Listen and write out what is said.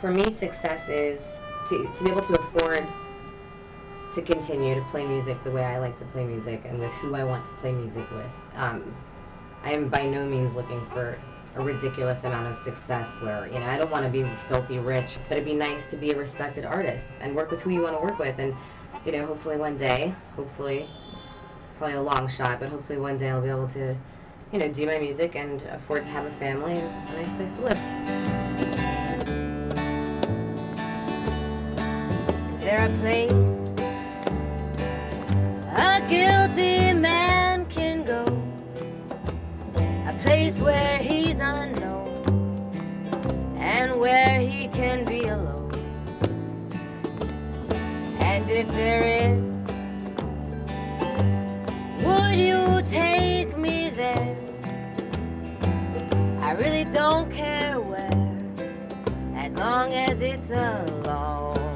For me, success is to be able to afford to continue to play music the way I like to play music and with who I want to play music with. I am by no means looking for a ridiculous amount of success where, you know, I don't want to be filthy rich, but it'd be nice to be a respected artist and work with who you want to work with. And, you know, hopefully one day, hopefully, it's probably a long shot, but hopefully one day I'll be able to, you know, do my music and afford to have a family and a nice place to live. Is there a place a guilty man can go? A place where he's unknown and where he can be alone. And if there is, would you take me there? I really don't care where, as long as it's alone.